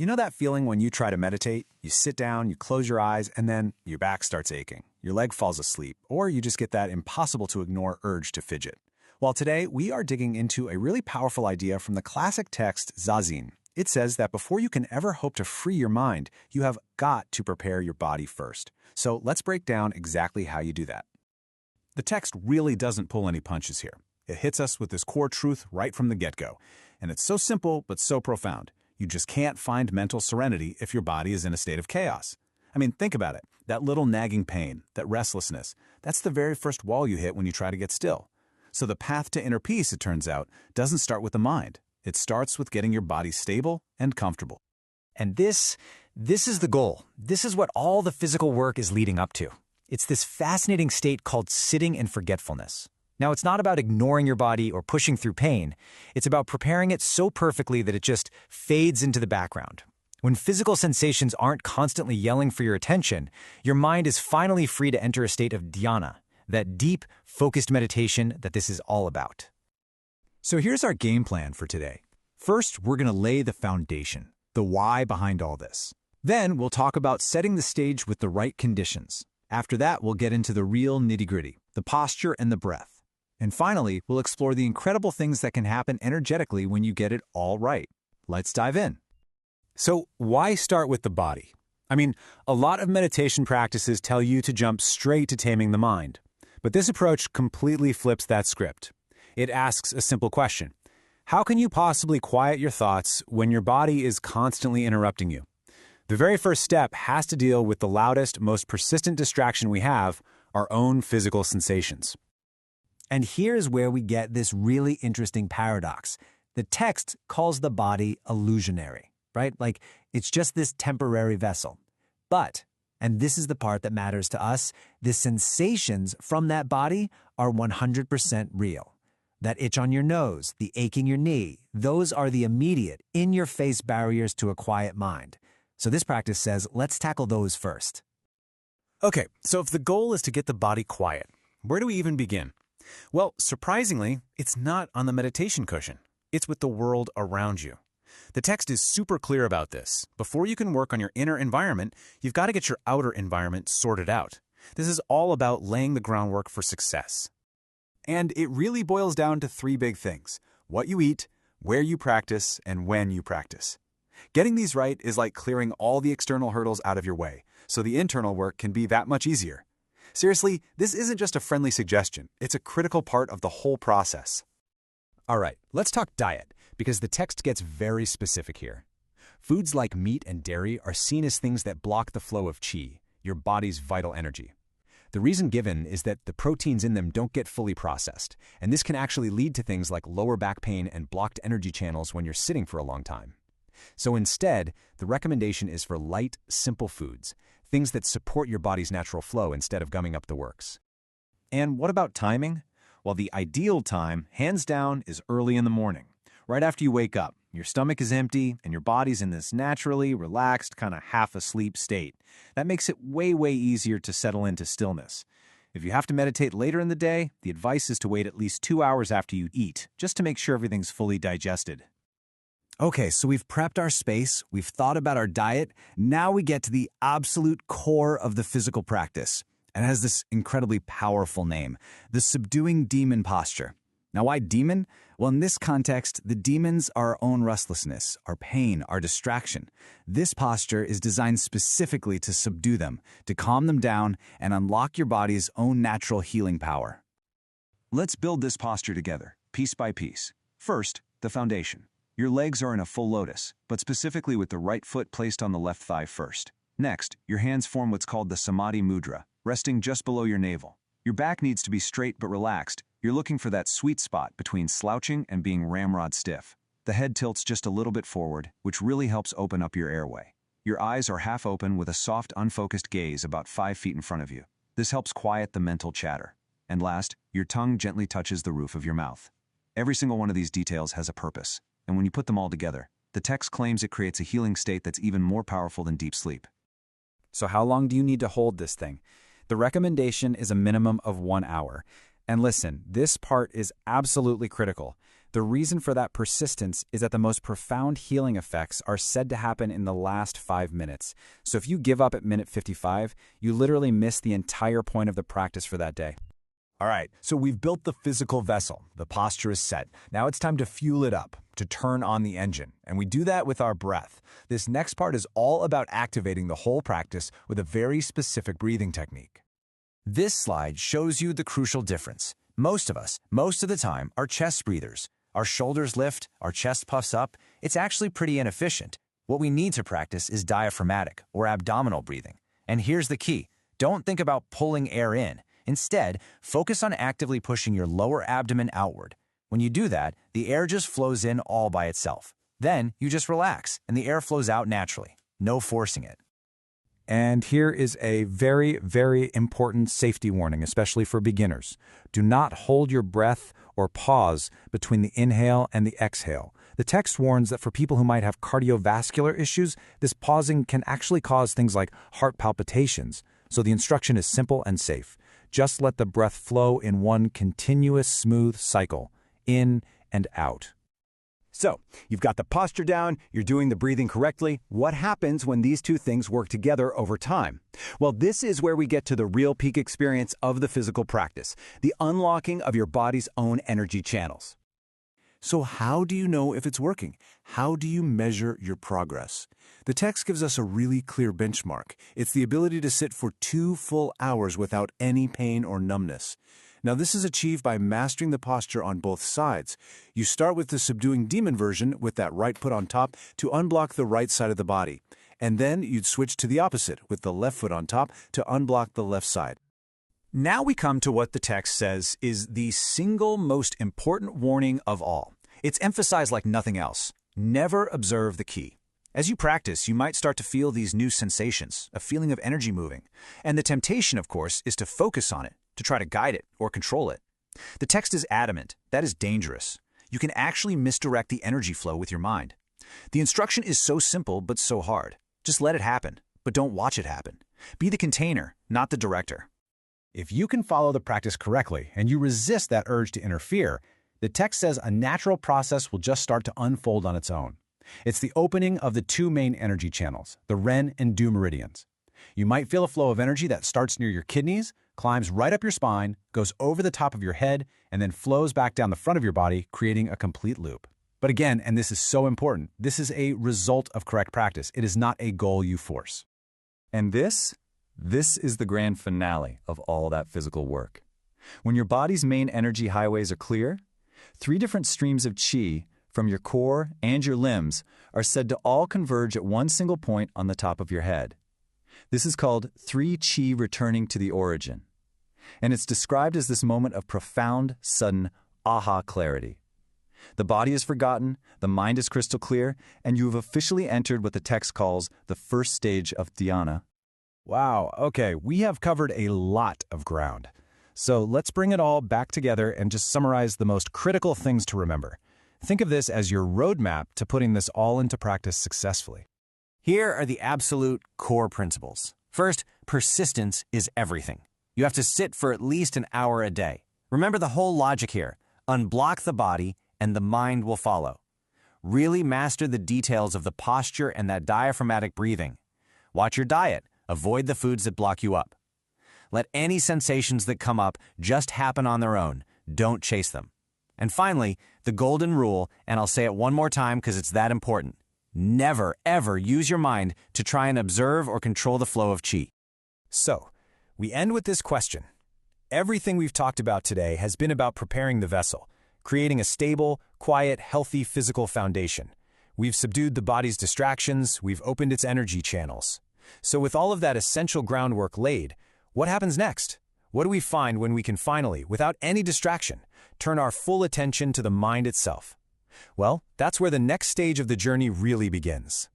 You know that feeling when you try to meditate? You sit down, you close your eyes, and then your back starts aching. Your leg falls asleep, or you just get that impossible-to-ignore urge to fidget. Well, today we are digging into a really powerful idea from the classic text Zazen. It says that before you can ever hope to free your mind, you have got to prepare your body first. So let's break down exactly how you do that. The text really doesn't pull any punches here. It hits us with this core truth right from the get-go. And it's so simple, but so profound. You just can't find mental serenity if your body is in a state of chaos. I mean, think about it. That little nagging pain, that restlessness, that's the very first wall you hit when you try to get still. So the path to inner peace, it turns out, doesn't start with the mind. It starts with getting your body stable and comfortable. And this is the goal. This is what all the physical work is leading up to. It's this fascinating state called sitting in forgetfulness. Now, it's not about ignoring your body or pushing through pain. It's about preparing it so perfectly that it just fades into the background. When physical sensations aren't constantly yelling for your attention, your mind is finally free to enter a state of dhyana, that deep, focused meditation that this is all about. So here's our game plan for today. First, we're going to lay the foundation, the why behind all this. Then we'll talk about setting the stage with the right conditions. After that, we'll get into the real nitty-gritty, the posture and the breath. And finally, we'll explore the incredible things that can happen energetically when you get it all right. Let's dive in. So why start with the body? I mean, a lot of meditation practices tell you to jump straight to taming the mind. But this approach completely flips that script. It asks a simple question. How can you possibly quiet your thoughts when your body is constantly interrupting you? The very first step has to deal with the loudest, most persistent distraction we have, our own physical sensations. And here's where we get this really interesting paradox. The text calls the body illusionary, right? Like it's just this temporary vessel. But, and this is the part that matters to us, the sensations from that body are 100% real. That itch on your nose, the ache in your knee, those are the immediate, in-your-face barriers to a quiet mind. So this practice says, let's tackle those first. Okay, so if the goal is to get the body quiet, where do we even begin? Well, surprisingly, it's not on the meditation cushion. It's with the world around you. The text is super clear about this. Before you can work on your inner environment, you've got to get your outer environment sorted out. This is all about laying the groundwork for success. And it really boils down to three big things: what you eat, where you practice, and when you practice. Getting these right is like clearing all the external hurdles out of your way, so the internal work can be that much easier. Seriously, this isn't just a friendly suggestion. It's a critical part of the whole process. All right, let's talk diet, because the text gets very specific here. Foods like meat and dairy are seen as things that block the flow of qi, your body's vital energy. The reason given is that the proteins in them don't get fully processed, and this can actually lead to things like lower back pain and blocked energy channels when you're sitting for a long time. So instead, the recommendation is for light, simple foods, things that support your body's natural flow instead of gumming up the works. And what about timing? Well, the ideal time, hands down, is early in the morning. Right after you wake up, your stomach is empty, and your body's in this naturally relaxed, kind of half-asleep state. That makes it way, way easier to settle into stillness. If you have to meditate later in the day, the advice is to wait at least 2 hours after you eat, just to make sure everything's fully digested. Okay, so we've prepped our space, we've thought about our diet, now we get to the absolute core of the physical practice. And it has this incredibly powerful name, the subduing demon posture. Now, why demon? Well, in this context, the demons are our own restlessness, our pain, our distraction. This posture is designed specifically to subdue them, to calm them down, and unlock your body's own natural healing power. Let's build this posture together, piece by piece. First, the foundation. Your legs are in a full lotus, but specifically with the right foot placed on the left thigh first. Next, your hands form what's called the samadhi mudra, resting just below your navel. Your back needs to be straight but relaxed. You're looking for that sweet spot between slouching and being ramrod stiff. The head tilts just a little bit forward, which really helps open up your airway. Your eyes are half open with a soft, unfocused gaze about 5 feet in front of you. This helps quiet the mental chatter. And last, your tongue gently touches the roof of your mouth. Every single one of these details has a purpose, and when you put them all together, the text claims it creates a healing state that's even more powerful than deep sleep. So how long do you need to hold this thing? The recommendation is a minimum of 1 hour. And listen, this part is absolutely critical. The reason for that persistence is that the most profound healing effects are said to happen in the last 5 minutes. So if you give up at minute 55, you literally miss the entire point of the practice for that day. All right, so we've built the physical vessel. The posture is set. Now it's time to fuel it up, to turn on the engine. And we do that with our breath. This next part is all about activating the whole practice with a very specific breathing technique. This slide shows you the crucial difference. Most of us, most of the time, are chest breathers. Our shoulders lift, our chest puffs up. It's actually pretty inefficient. What we need to practice is diaphragmatic or abdominal breathing. And here's the key. Don't think about pulling air in. Instead, focus on actively pushing your lower abdomen outward. When you do that, the air just flows in all by itself. Then you just relax, and the air flows out naturally. No forcing it. And here is a very, very important safety warning, especially for beginners. Do not hold your breath or pause between the inhale and the exhale. The text warns that for people who might have cardiovascular issues, this pausing can actually cause things like heart palpitations. So the instruction is simple and safe. Just let the breath flow in one continuous, smooth cycle, in and out. So, you've got the posture down, you're doing the breathing correctly. What happens when these two things work together over time? Well, this is where we get to the real peak experience of the physical practice, the unlocking of your body's own energy channels. So how do you know if it's working? How do you measure your progress? The text gives us a really clear benchmark. It's the ability to sit for 2 full hours without any pain or numbness. Now, this is achieved by mastering the posture on both sides. You start with the subduing demon version with that right foot on top to unblock the right side of the body. And then you'd switch to the opposite with the left foot on top to unblock the left side. Now we come to what the text says is the single most important warning of all. It's emphasized like nothing else. Never observe the key. As you practice, you might start to feel these new sensations, a feeling of energy moving. And the temptation, of course, is to focus on it, to try to guide it or control it. The text is adamant. That is dangerous. You can actually misdirect the energy flow with your mind. The instruction is so simple but so hard. Just let it happen, but don't watch it happen. Be the container, not the director. If you can follow the practice correctly and you resist that urge to interfere, the text says a natural process will just start to unfold on its own. It's the opening of the 2 main energy channels, the Ren and Du meridians. You might feel a flow of energy that starts near your kidneys, climbs right up your spine, goes over the top of your head, and then flows back down the front of your body, creating a complete loop. But again, and this is so important, this is a result of correct practice. It is not a goal you force. And this is the grand finale of all that physical work. When your body's main energy highways are clear, 3 different streams of qi from your core and your limbs are said to all converge at one single point on the top of your head. This is called 3 qi returning to the origin. And it's described as this moment of profound, sudden, aha clarity. The body is forgotten, the mind is crystal clear, and you have officially entered what the text calls the first stage of dhyana. Wow, okay, we have covered a lot of ground. So let's bring it all back together and just summarize the most critical things to remember. Think of this as your roadmap to putting this all into practice successfully. Here are the absolute core principles. First, persistence is everything. You have to sit for at least an hour a day. Remember the whole logic here. Unblock the body, and the mind will follow. Really master the details of the posture and that diaphragmatic breathing. Watch your diet. Avoid the foods that block you up. Let any sensations that come up just happen on their own. Don't chase them. And finally, the golden rule, and I'll say it one more time because it's that important. Never, ever use your mind to try and observe or control the flow of qi. So, we end with this question. Everything we've talked about today has been about preparing the vessel, creating a stable, quiet, healthy physical foundation. We've subdued the body's distractions, we've opened its energy channels. So with all of that essential groundwork laid, what happens next? What do we find when we can finally, without any distraction, turn our full attention to the mind itself? Well, that's where the next stage of the journey really begins.